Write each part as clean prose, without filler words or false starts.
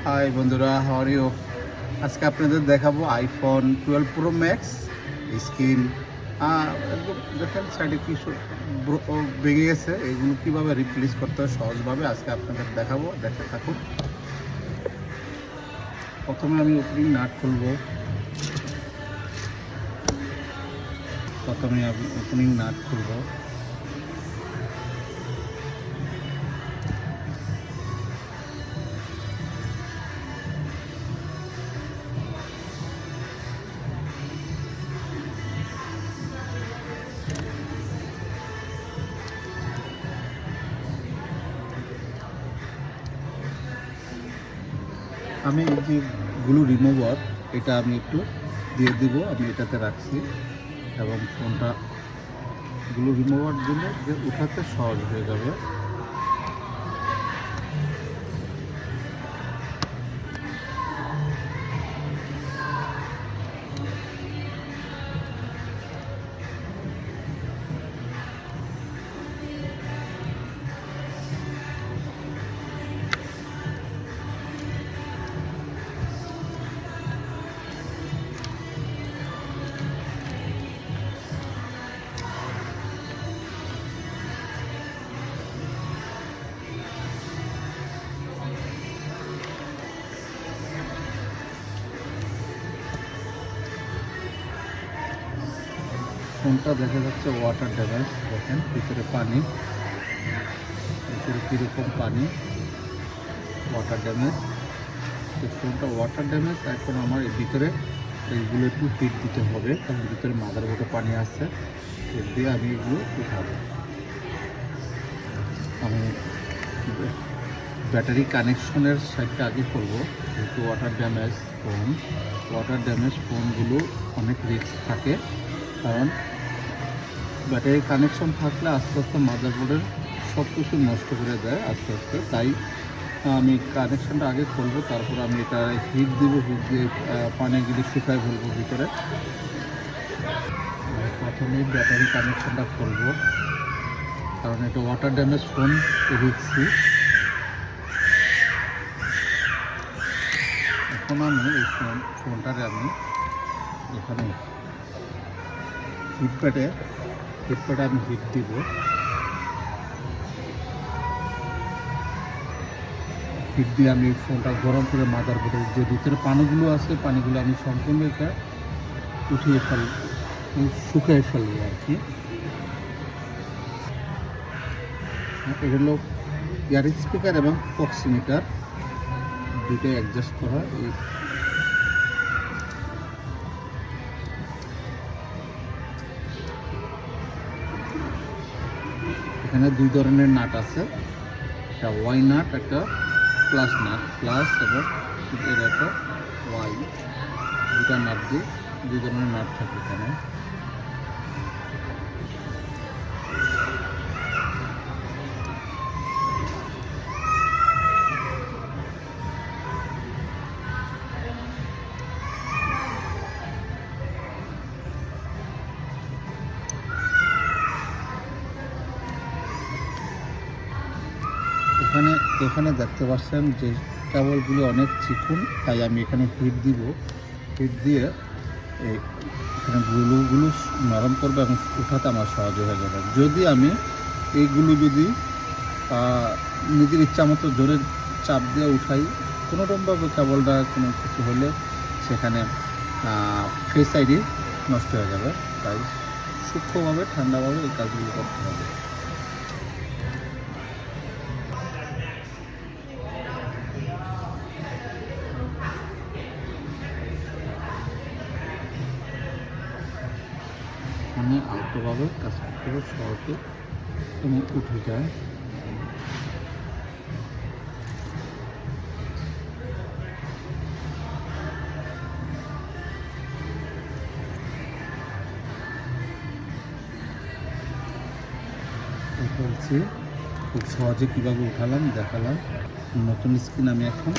High বন্ধুরা, how are you? আজকে আপনাদের দেখাবো আইফোন 12 প্রো ম্যাক্স স্ক্রিন। একদম দেখেন সাইডে কি ভেঙে গেছে, এগুলো কীভাবে রিপ্লেস করতে হয় সহজভাবে আজকে আপনাদের দেখাবো। দেখতে থাকুন। প্রথমে আমি ওপেনিং নাট খুলবো। আমি এই যে গ্লু রিমুভার, এটা আমি একটু দিয়ে দিব। আমি এটাতে রাখছি এবং ফোনটা গ্লু রিমুভার দিলে যে উঠাতে সহজ হয়ে যাবে। ফোনটা দেখা যাচ্ছে ওয়াটার ড্যামেজ। দেখেন ভিতরে পানি, ভিতরে কীরকম পানি, ওয়াটার ড্যামেজ। তো ফোনটা ওয়াটার ড্যামেজ। এখন আমার এই ভিতরে এইগুলো একটু হিট দিতে হবে, কারণ ভিতরে মাদারবোর্ডে পানি আছে। হিট দিয়ে আমি এগুলো উঠাবো। আমি ব্যাটারি কানেকশনের সাইডটা আগে করবো, যেহেতু ওয়াটার ড্যামেজ ফোনগুলো অনেক রিস্ক থাকে, কারণ ব্যাটারি কানেকশন থাকলে আস্তে আস্তে মাদারবোর্ডের সব কিছু নষ্ট করে দেয় আস্তে আস্তে। তাই আমি কানেকশনটা আগে খুলবো, তারপর আমি এটা হিট দিব। হিট দিয়ে পানিগুলি শুকায় ফেলবো ভিতরে। প্রথমেই ব্যাটারি কানেকশনটা খুলবো, কারণ এটা ওয়াটার ড্যামেজ ফোন রিস্কি। এখন আমি এই ফোনটারে আমি এখানে হিটপ্যাডে আমি হিট দিব। হিট দিয়ে আমি ফোনটা গরম করে মাদারবোর্ডের যে ভিতরে পানিগুলো আছে, পানিগুলো আমি সম্পূর্ণ এটা উঠিয়ে শুকিয়ে ফেলবো আর কি। এটা হলো এয়ার স্পিকার এবং প্রক্সিমিটার, দুটোই অ্যাডজাস্ট করা। এখানে দুই ধরনের নাট আছে, একটা ওয়াই নাট, একটা প্লাস নাট। প্লাস এবং এটা একটা ওয়াই, দুটা নাট দিয়ে দুই ধরনের নাট থাকে এখানে। এখানে দেখতে পাচ্ছেন যে কেবলগুলো অনেক চিকন, তাই আমি এখানে হিট দিব। হিট দিয়ে এখানে গ্লুগুলো নরম করবো এবং উঠাতে আমার সহজ হয়ে যাবে। যদি আমি এইগুলো যদি নিজের ইচ্ছা মতো জোরে চাপ দিয়ে উঠাই, কোনোরকমভাবে কেবলটা কোনো কিছু হলে সেখানে ফেস আইডি নষ্ট হয়ে যাবে। তাই সূক্ষ্মভাবে ঠান্ডাভাবে এই কাজগুলো করতে হবে। মানে আলতোভাবে কাজ করতে হবে, সহজে এবং উঠে যায়। বলছি খুব সহজে কীভাবে উঠালাম দেখালাম। নতুন স্ক্রিন আমি এখন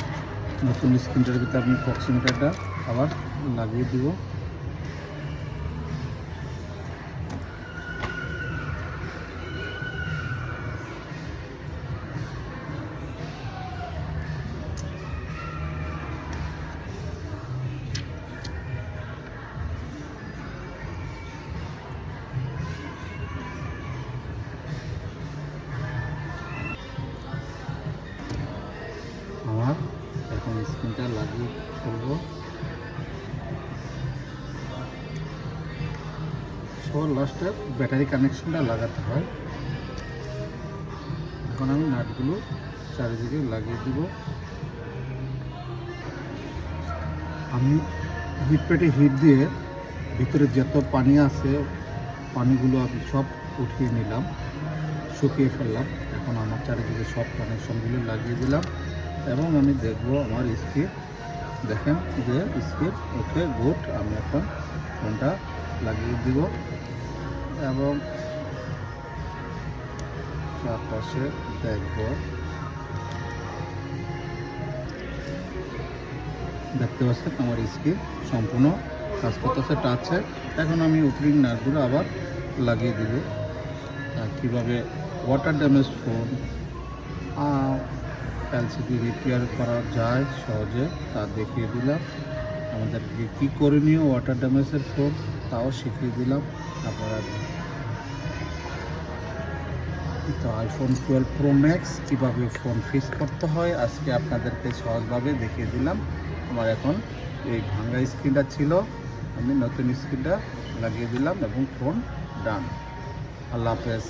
নতুন স্ক্রিনটার ভিতরে আমি প্রক্সিমিটারটা আবার লাগিয়ে দিব। এখন স্ক্রিনটা লাগিয়ে ফেলবো। সবার লাস্টে ব্যাটারি কানেকশনটা লাগাতে হয়। এখন আমি নাটগুলো চারিদিকে লাগিয়ে দিব। আমি হিট প্যাডে হিট দিয়ে ভিতরে যত পানি আছে পানিগুলো আমি সব উঠিয়ে নিলাম, শুকিয়ে ফেললাম। এখন আমার চারিদিকে সব কানেকশনগুলো লাগিয়ে দিলাম এবং আমি দেখব আমার স্পিড। দেখেন যে স্পিড ওকে গুড। আমি এখন ফোনটা লাগিয়ে দিব এবং চারপাশে দেখব। দেখতে পাচ্ছেন আমার স্ক্রিন সম্পূর্ণ কাজ করতেছে, টাচে। এখন আমি ওপেনিং নাটগুলো আবার লাগিয়ে দিব। কীভাবে water damage phone LCD repair করা যায় সহজে তা দেখিয়ে দিলাম। আমাদেরকে কী করণীয় ওয়াটার ড্যামেজের ফোন তাও শিখিয়ে দিলাম। আপনারা তো আইফোন 12 প্রো ম্যাক্স কীভাবে ফোন ফিক্স করতে হয় আজকে আপনাদেরকে সহজভাবে দেখিয়ে দিলাম। আমার এখন এই ভাঙা স্ক্রিনটা ছিল, আমি নতুন স্ক্রিনটা লাগিয়ে দিলাম এবং ফোন ডান। আল্লাহ হাফেজ।